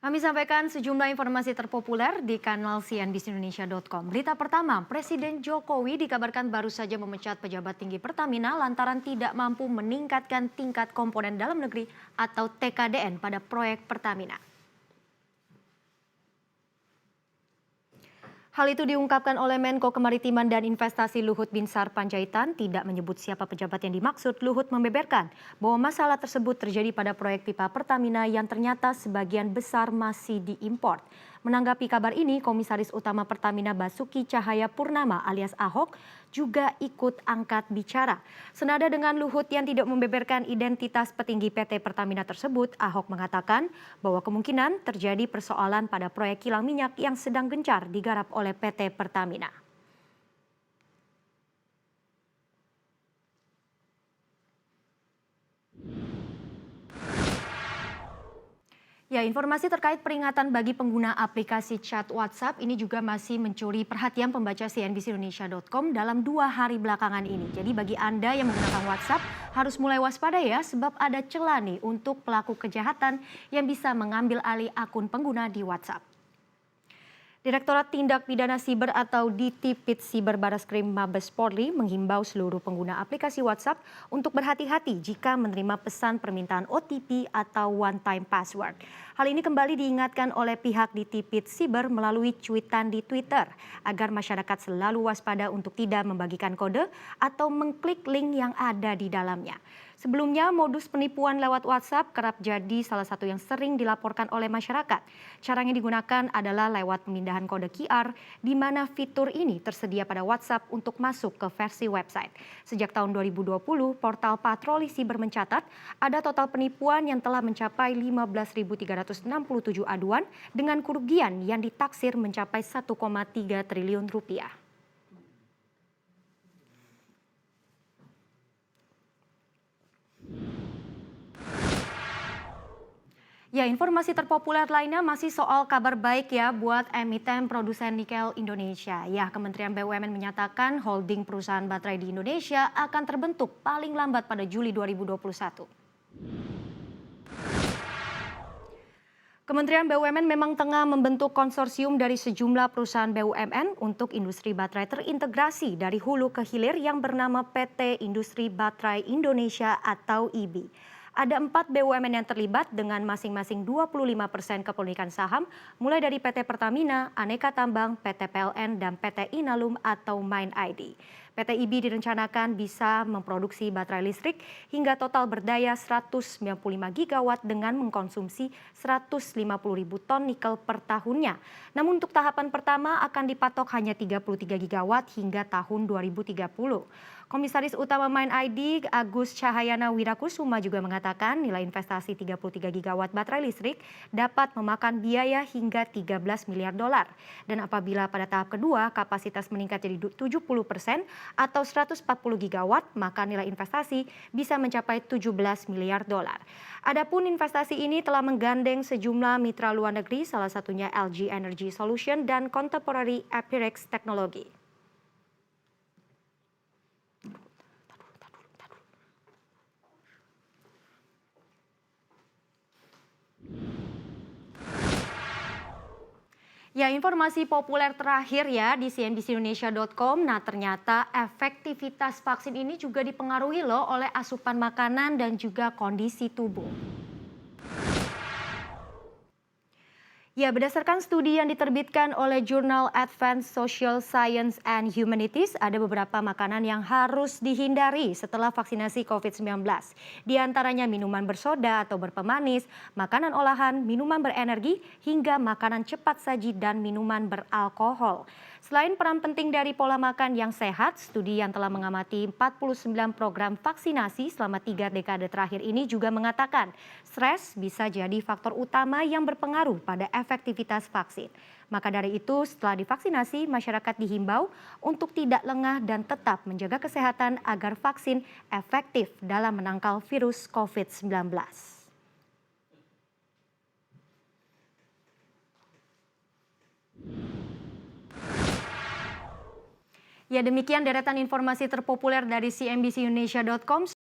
Kami sampaikan sejumlah informasi terpopuler di kanal cnbcindonesia.com. Berita pertama, Presiden Jokowi dikabarkan baru saja memecat pejabat tinggi Pertamina lantaran tidak mampu meningkatkan tingkat komponen dalam negeri atau TKDN pada proyek Pertamina. Hal itu diungkapkan oleh Menko Kemaritiman dan Investasi Luhut Binsar Panjaitan, tidak menyebut siapa pejabat yang dimaksud. Luhut membeberkan bahwa masalah tersebut terjadi pada proyek pipa Pertamina yang ternyata sebagian besar masih diimpor. Menanggapi kabar ini, Komisaris Utama Pertamina Basuki Cahaya Purnama alias Ahok juga ikut angkat bicara. Senada dengan Luhut yang tidak membeberkan identitas petinggi PT Pertamina tersebut, Ahok mengatakan bahwa kemungkinan terjadi persoalan pada proyek kilang minyak yang sedang gencar digarap oleh PT Pertamina. Ya, informasi terkait peringatan bagi pengguna aplikasi chat WhatsApp ini juga masih mencuri perhatian pembaca cnbcindonesia.com dalam 2 hari belakangan ini. Jadi bagi Anda yang menggunakan WhatsApp harus mulai waspada ya, sebab ada celah nih untuk pelaku kejahatan yang bisa mengambil alih akun pengguna di WhatsApp. Direktorat Tindak Pidana Siber atau Ditipid Siber Barreskrim Mabes Polri menghimbau seluruh pengguna aplikasi WhatsApp untuk berhati-hati jika menerima pesan permintaan OTP atau one time password. Hal ini kembali diingatkan oleh pihak Ditipid Siber melalui cuitan di Twitter agar masyarakat selalu waspada untuk tidak membagikan kode atau mengklik link yang ada di dalamnya. Sebelumnya, modus penipuan lewat WhatsApp kerap jadi salah satu yang sering dilaporkan oleh masyarakat. Cara yang digunakan adalah lewat pemindahan kode QR, di mana fitur ini tersedia pada WhatsApp untuk masuk ke versi website. Sejak tahun 2020, portal Patroli Siber mencatat ada total penipuan yang telah mencapai 15.367 aduan dengan kerugian yang ditaksir mencapai 1,3 triliun rupiah. Ya, informasi terpopuler lainnya masih soal kabar baik ya buat emiten produsen nikel Indonesia. Ya, Kementerian BUMN menyatakan holding perusahaan baterai di Indonesia akan terbentuk paling lambat pada Juli 2021. Kementerian BUMN memang tengah membentuk konsorsium dari sejumlah perusahaan BUMN untuk industri baterai terintegrasi dari hulu ke hilir yang bernama PT Industri Baterai Indonesia atau IBI. Ada 4 BUMN yang terlibat dengan masing-masing 25% kepemilikan saham, mulai dari PT Pertamina, Aneka Tambang, PT PLN, dan PT Inalum atau Mind ID. PT IBI direncanakan bisa memproduksi baterai listrik hingga total berdaya 195 gigawatt dengan mengkonsumsi 150.000 ton nikel per tahunnya. Namun untuk tahapan pertama akan dipatok hanya 33 gigawatt hingga tahun 2030. Komisaris Utama Mind ID Agus Cahayana Wirakusuma juga mengatakan nilai investasi 33 gigawatt baterai listrik dapat memakan biaya hingga 13 miliar dolar. Dan apabila pada tahap kedua kapasitas meningkat jadi 70% atau 140 gigawatt, maka nilai investasi bisa mencapai 17 miliar dolar. Adapun investasi ini telah menggandeng sejumlah mitra luar negeri, salah satunya LG Energy Solution dan Contemporary Aperex Technology. Ya, informasi populer terakhir ya di cnbcindonesia.com. Nah, ternyata efektivitas vaksin ini juga dipengaruhi loh oleh asupan makanan dan juga kondisi tubuh. Ya, berdasarkan studi yang diterbitkan oleh jurnal Advanced Social Science and Humanities, ada beberapa makanan yang harus dihindari setelah vaksinasi COVID-19. Di antaranya minuman bersoda atau berpemanis, makanan olahan, minuman berenergi, hingga makanan cepat saji dan minuman beralkohol. Selain peran penting dari pola makan yang sehat, studi yang telah mengamati 49 program vaksinasi selama 3 dekade terakhir ini juga mengatakan stres bisa jadi faktor utama yang berpengaruh pada efektivitas vaksin. Maka dari itu, setelah divaksinasi, masyarakat dihimbau untuk tidak lengah dan tetap menjaga kesehatan agar vaksin efektif dalam menangkal virus COVID-19. Ya, demikian deretan informasi terpopuler dari cnbcindonesia.com.